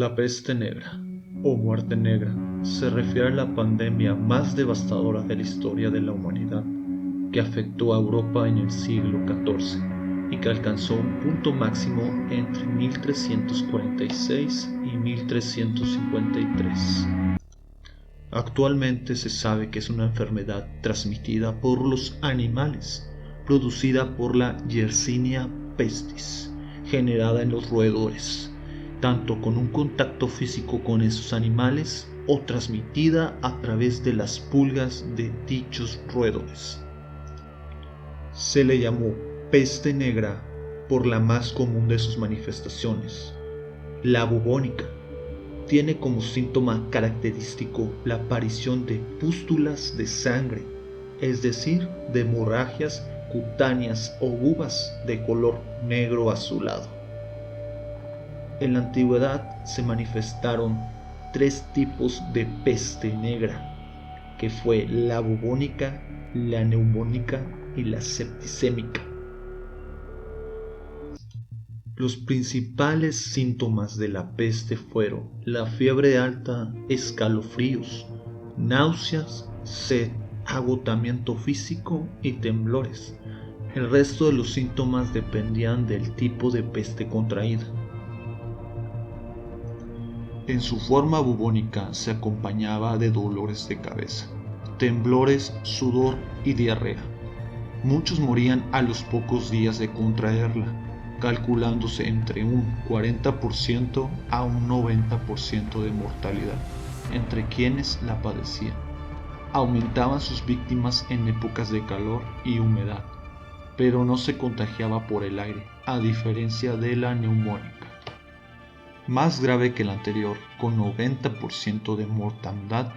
La peste negra, o muerte negra, se refiere a la pandemia más devastadora de la historia de la humanidad, que afectó a Europa en el siglo XIV y que alcanzó un punto máximo entre 1346 y 1353. Actualmente se sabe que es una enfermedad transmitida por los animales, producida por la Yersinia pestis, generada en los roedores, tanto con un contacto físico con esos animales o transmitida a través de las pulgas de dichos roedores. Se le llamó peste negra por la más común de sus manifestaciones, la bubónica. Tiene como síntoma característico la aparición de pústulas de sangre, es decir, de hemorragias cutáneas o bubas de color negro azulado. En la antigüedad se manifestaron tres tipos de peste negra, que fue la bubónica, la neumónica y la septicémica. Los principales síntomas de la peste fueron la fiebre alta, escalofríos, náuseas, sed, agotamiento físico y temblores. El resto de los síntomas dependían del tipo de peste contraída. En su forma bubónica se acompañaba de dolores de cabeza, temblores, sudor y diarrea. Muchos morían a los pocos días de contraerla, calculándose entre un 40% a un 90% de mortalidad entre quienes la padecían. Aumentaban sus víctimas en épocas de calor y humedad, pero no se contagiaba por el aire, a diferencia de la neumónica. Más grave que la anterior, con 90% de mortandad,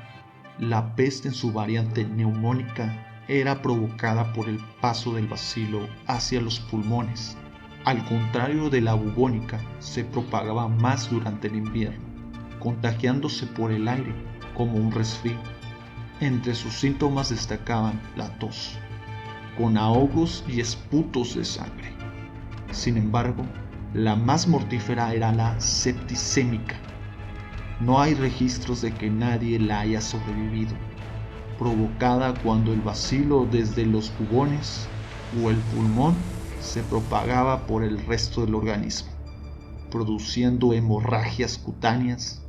la peste en su variante neumónica era provocada por el paso del bacilo hacia los pulmones. Al contrario de la bubónica, se propagaba más durante el invierno, contagiándose por el aire como un resfrío. Entre sus síntomas destacaban la tos, con ahogos y esputos de sangre. Sin embargo, la más mortífera era la septicémica. No hay registros de que nadie la haya sobrevivido, provocada cuando el bacilo desde los bubones o el pulmón se propagaba por el resto del organismo, produciendo hemorragias cutáneas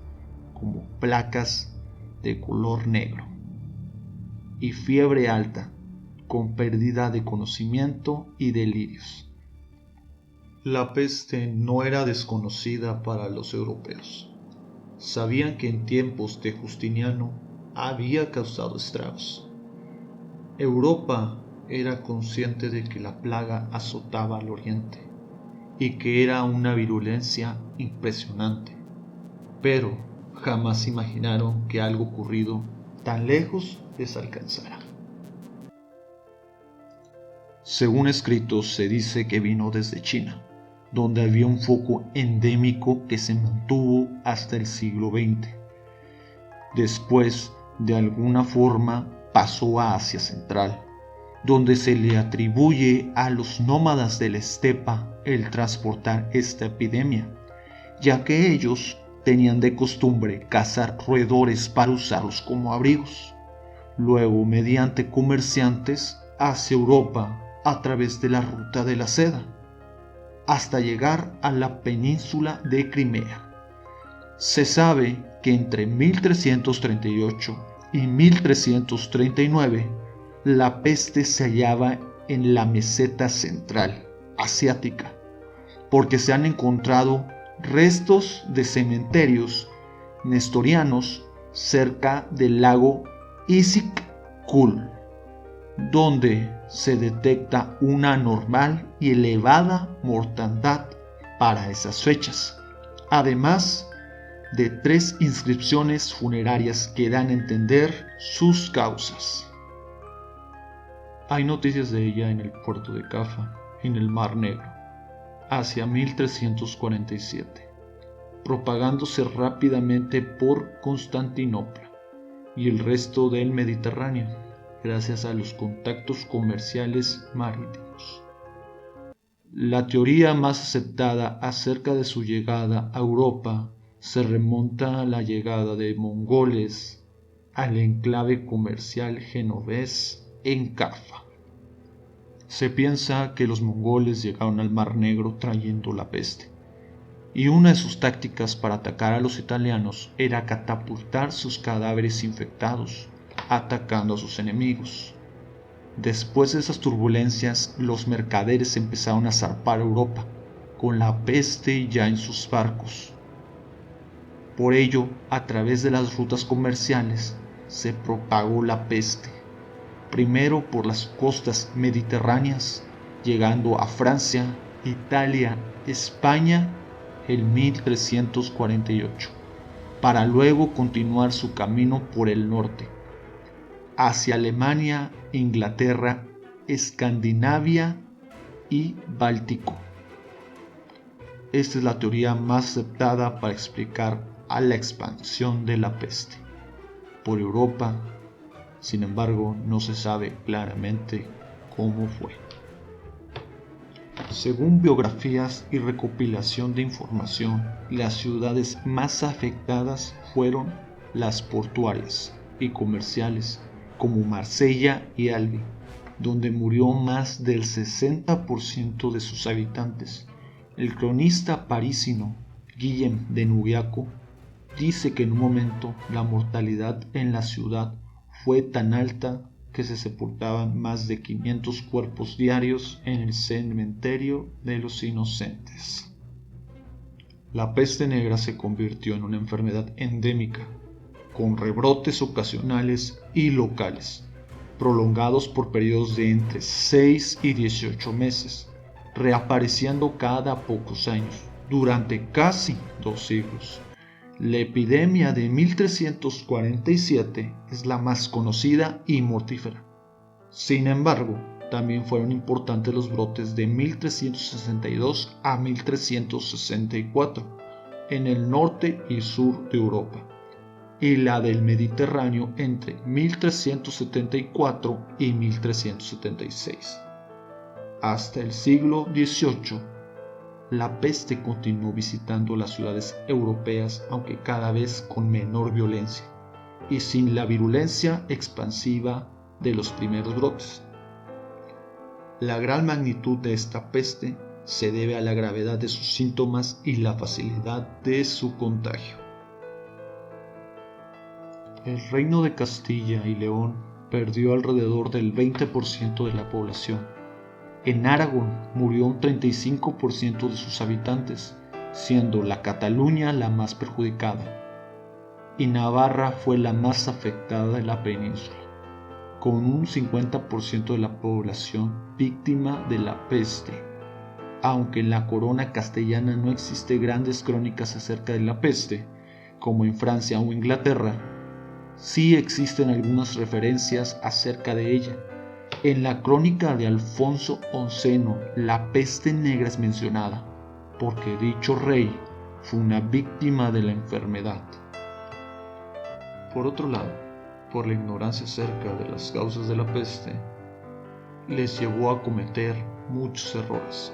como placas de color negro y fiebre alta con pérdida de conocimiento y delirios. La peste no era desconocida para los europeos. Sabían que en tiempos de Justiniano había causado estragos. Europa era consciente de que la plaga azotaba al oriente y que era una virulencia impresionante, pero jamás imaginaron que algo ocurrido tan lejos les alcanzara. Según escritos se dice que vino desde China, donde había un foco endémico que se mantuvo hasta el siglo XX. Después, de alguna forma, pasó a Asia Central, donde se le atribuye a los nómadas de la estepa el transportar esta epidemia, ya que ellos tenían de costumbre cazar roedores para usarlos como abrigos. Luego, mediante comerciantes, hacia Europa a través de la ruta de la seda, hasta llegar a la península de Crimea. Se sabe que entre 1338 y 1339 la peste se hallaba en la meseta central asiática, porque se han encontrado restos de cementerios nestorianos cerca del lago Issyk-Kul, donde se detecta una anormal y elevada mortandad para esas fechas, además de 3 inscripciones funerarias que dan a entender sus causas. Hay noticias de ella en el puerto de Cafa, en el Mar Negro, hacia 1347, propagándose rápidamente por Constantinopla y el resto del Mediterráneo, gracias a los contactos comerciales marítimos. La teoría más aceptada acerca de su llegada a Europa se remonta a la llegada de mongoles al enclave comercial genovés en Cafa. Se piensa que los mongoles llegaron al Mar Negro trayendo la peste, y una de sus tácticas para atacar a los italianos era catapultar sus cadáveres infectados, atacando a sus enemigos. Después de esas turbulencias, los mercaderes empezaron a zarpar a Europa, con la peste ya en sus barcos. Por ello, a través de las rutas comerciales, se propagó la peste, primero por las costas mediterráneas, llegando a Francia, Italia, España en 1348, para luego continuar su camino por el norte, hacia Alemania, Inglaterra, Escandinavia y Báltico. Esta es la teoría más aceptada para explicar a la expansión de la peste por Europa. Sin embargo, no se sabe claramente cómo fue. Según biografías y recopilación de información, las ciudades más afectadas fueron las portuarias y comerciales, como Marsella y Albi, donde murió más del 60% de sus habitantes. El cronista parisino Guillem de Nubiaco dice que en un momento la mortalidad en la ciudad fue tan alta que se sepultaban más de 500 cuerpos diarios en el cementerio de los inocentes. La peste negra se convirtió en una enfermedad endémica, con rebrotes ocasionales y locales, prolongados por periodos de entre 6 y 18 meses, reapareciendo cada pocos años, durante casi 2 siglos. La epidemia de 1347 es la más conocida y mortífera. Sin embargo, también fueron importantes los brotes de 1362 a 1364 en el norte y sur de Europa, y la del Mediterráneo entre 1374 y 1376. Hasta el siglo XVIII, la peste continuó visitando las ciudades europeas, aunque cada vez con menor violencia y sin la virulencia expansiva de los primeros brotes. La gran magnitud de esta peste se debe a la gravedad de sus síntomas y la facilidad de su contagio. El reino de Castilla y León perdió alrededor del 20% de la población. En Aragón murió un 35% de sus habitantes, siendo la Cataluña la más perjudicada, y Navarra fue la más afectada de la península, con un 50% de la población víctima de la peste. Aunque en la corona castellana no existen grandes crónicas acerca de la peste, como en Francia o Inglaterra, sí existen algunas referencias acerca de ella. En la crónica de Alfonso XI, la peste negra es mencionada, porque dicho rey fue una víctima de la enfermedad. Por otro lado, por la ignorancia acerca de las causas de la peste, les llevó a cometer muchos errores,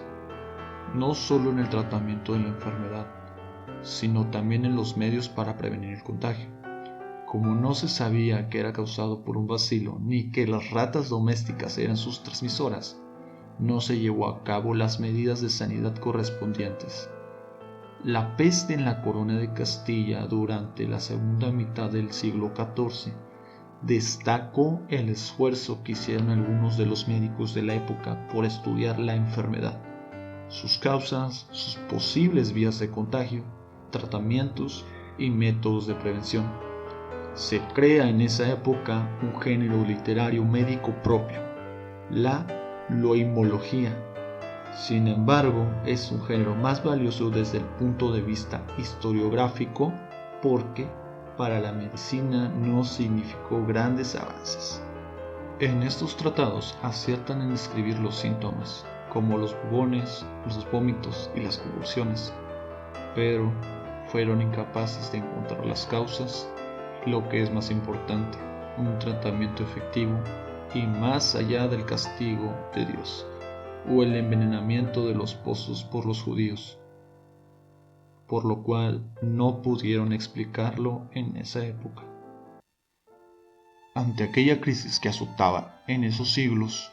no solo en el tratamiento de la enfermedad, sino también en los medios para prevenir el contagio. Como no se sabía que era causado por un bacilo ni que las ratas domésticas eran sus transmisoras, no se llevó a cabo las medidas de sanidad correspondientes. La peste en la corona de Castilla durante la segunda mitad del siglo XIV destacó el esfuerzo que hicieron algunos de los médicos de la época por estudiar la enfermedad, sus causas, sus posibles vías de contagio, tratamientos y métodos de prevención. Se crea en esa época un género literario médico propio, la loimología. Sin embargo, es un género más valioso desde el punto de vista historiográfico porque para la medicina no significó grandes avances. En estos tratados aciertan en describir los síntomas, como los bubones, los vómitos y las convulsiones, pero fueron incapaces de encontrar las causas, lo que es más importante, un tratamiento efectivo y más allá del castigo de Dios o el envenenamiento de los pozos por los judíos. por lo cual no pudieron explicarlo en esa época. Ante aquella crisis que azotaba en esos siglos,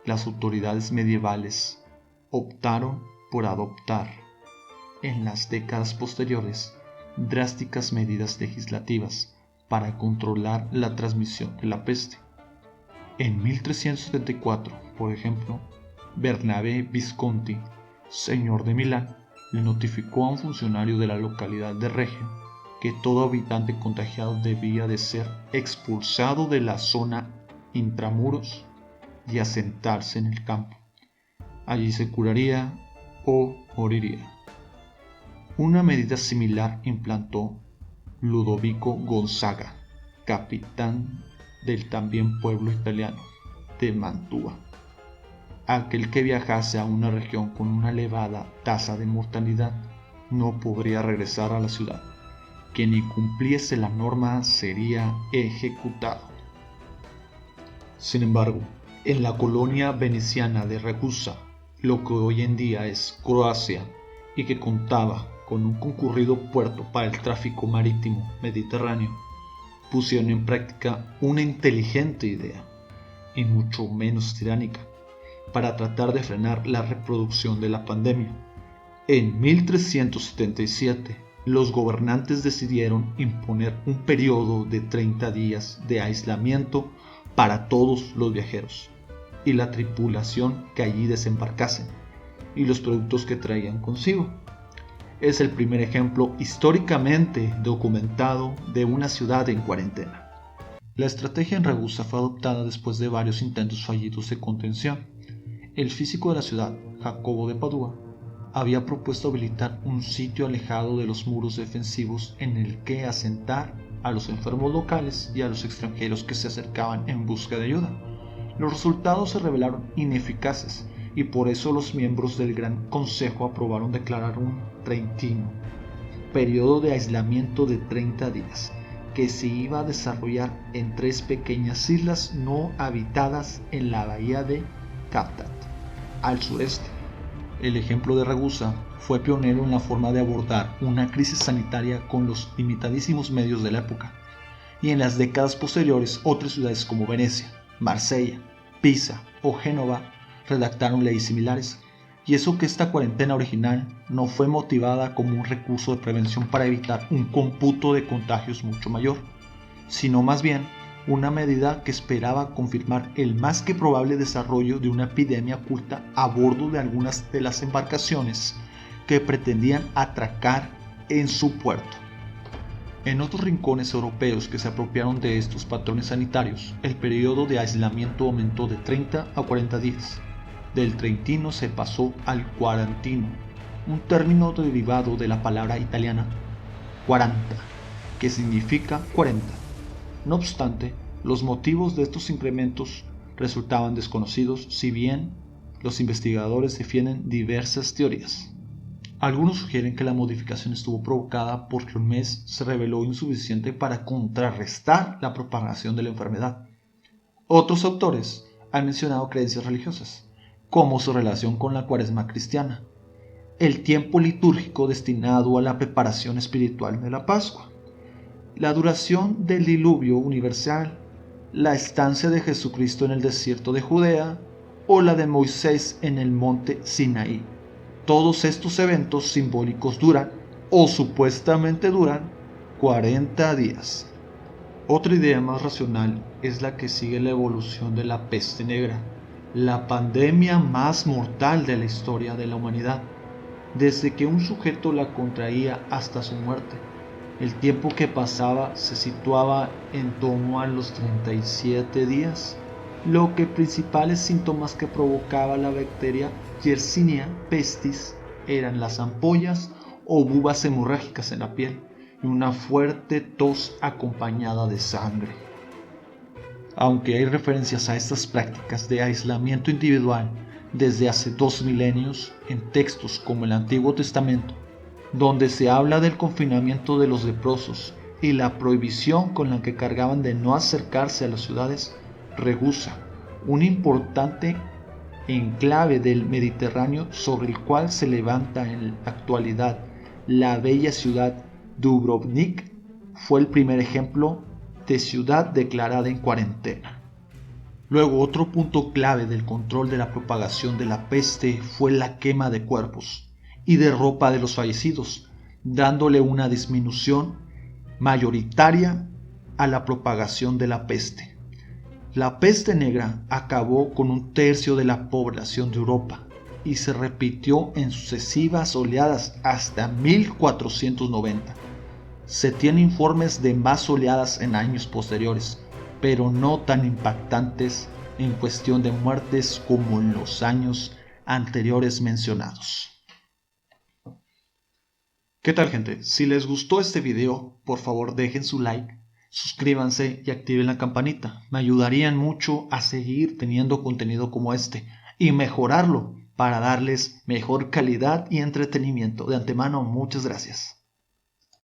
las autoridades medievales optaron por adoptar, en las décadas posteriores, drásticas medidas legislativas para controlar la transmisión de la peste. En 1374, por ejemplo, Bernabé Visconti, señor de Milán, le notificó a un funcionario de la localidad de Regio que todo habitante contagiado debía de ser expulsado de la zona intramuros y asentarse en el campo. Allí se curaría o moriría. Una medida similar implantó Ludovico Gonzaga, capitán del también pueblo italiano de Mantua. Aquel que viajase a una región con una elevada tasa de mortalidad no podría regresar a la ciudad. Quien incumpliese la norma sería ejecutado. Sin embargo, en la colonia veneciana de Ragusa, lo que hoy en día es Croacia, y que contaba con un concurrido puerto para el tráfico marítimo mediterráneo, pusieron en práctica una inteligente idea, y mucho menos tiránica, para tratar de frenar la reproducción de la pandemia. En 1377, los gobernantes decidieron imponer un periodo de 30 días de aislamiento para todos los viajeros y la tripulación que allí desembarcasen y los productos que traían consigo. Es el primer ejemplo históricamente documentado de una ciudad en cuarentena. La estrategia en Ragusa fue adoptada después de varios intentos fallidos de contención. El físico de la ciudad, Jacobo de Padua, había propuesto habilitar un sitio alejado de los muros defensivos en el que asentar a los enfermos locales y a los extranjeros que se acercaban en busca de ayuda. Los resultados se revelaron ineficaces y por eso los miembros del Gran Consejo aprobaron declarar un treintino, periodo de aislamiento de 30 días, que se iba a desarrollar en 3 pequeñas islas no habitadas en la bahía de Kaptat, al sureste. El ejemplo de Ragusa fue pionero en la forma de abordar una crisis sanitaria con los limitadísimos medios de la época, y en las décadas posteriores otras ciudades como Venecia, Marsella, Pisa o Génova redactaron leyes similares, y eso que esta cuarentena original no fue motivada como un recurso de prevención para evitar un cómputo de contagios mucho mayor, sino más bien una medida que esperaba confirmar el más que probable desarrollo de una epidemia oculta a bordo de algunas de las embarcaciones que pretendían atracar en su puerto. En otros rincones europeos que se apropiaron de estos patrones sanitarios, el periodo de aislamiento aumentó de 30 a 40 días. Del treintino se pasó al cuarantino, un término derivado de la palabra italiana quaranta, que significa 40. No obstante, los motivos de estos incrementos resultaban desconocidos, si bien los investigadores defienden diversas teorías. Algunos sugieren que la modificación estuvo provocada porque un mes se reveló insuficiente para contrarrestar la propagación de la enfermedad. Otros autores han mencionado creencias religiosas, como su relación con la Cuaresma cristiana, el tiempo litúrgico destinado a la preparación espiritual de la Pascua, la duración del diluvio universal, la estancia de Jesucristo en el desierto de Judea o la de Moisés en el monte Sinaí. Todos estos eventos simbólicos duran, o supuestamente duran, 40 días. Otra idea más racional es la que sigue la evolución de la peste negra, la pandemia más mortal de la historia de la humanidad, desde que un sujeto la contraía hasta su muerte. El tiempo que pasaba se situaba en torno a los 37 días, lo que principales síntomas que provocaba la bacteria Yersinia pestis eran las ampollas o bubas hemorrágicas en la piel y una fuerte tos acompañada de sangre. Aunque hay referencias a estas prácticas de aislamiento individual desde hace 2 milenios en textos como el Antiguo Testamento, donde se habla del confinamiento de los leprosos y la prohibición con la que cargaban de no acercarse a las ciudades, Ragusa, un importante enclave del Mediterráneo sobre el cual se levanta en la actualidad la bella ciudad Dubrovnik fue el primer ejemplo de ciudad declarada en cuarentena. Luego, otro punto clave del control de la propagación de la peste fue la quema de cuerpos y de ropa de los fallecidos, dándole una disminución mayoritaria a la propagación de la peste. La peste negra acabó con 1/3 de la población de Europa y se repitió en sucesivas oleadas hasta 1490. Se tienen informes de más oleadas en años posteriores, pero no tan impactantes en cuestión de muertes como en los años anteriores mencionados. ¿Qué tal, gente? Si les gustó este video, por favor dejen su like, suscríbanse y activen la campanita. Me ayudarían mucho a seguir teniendo contenido como este y mejorarlo para darles mejor calidad y entretenimiento. De antemano, muchas gracias.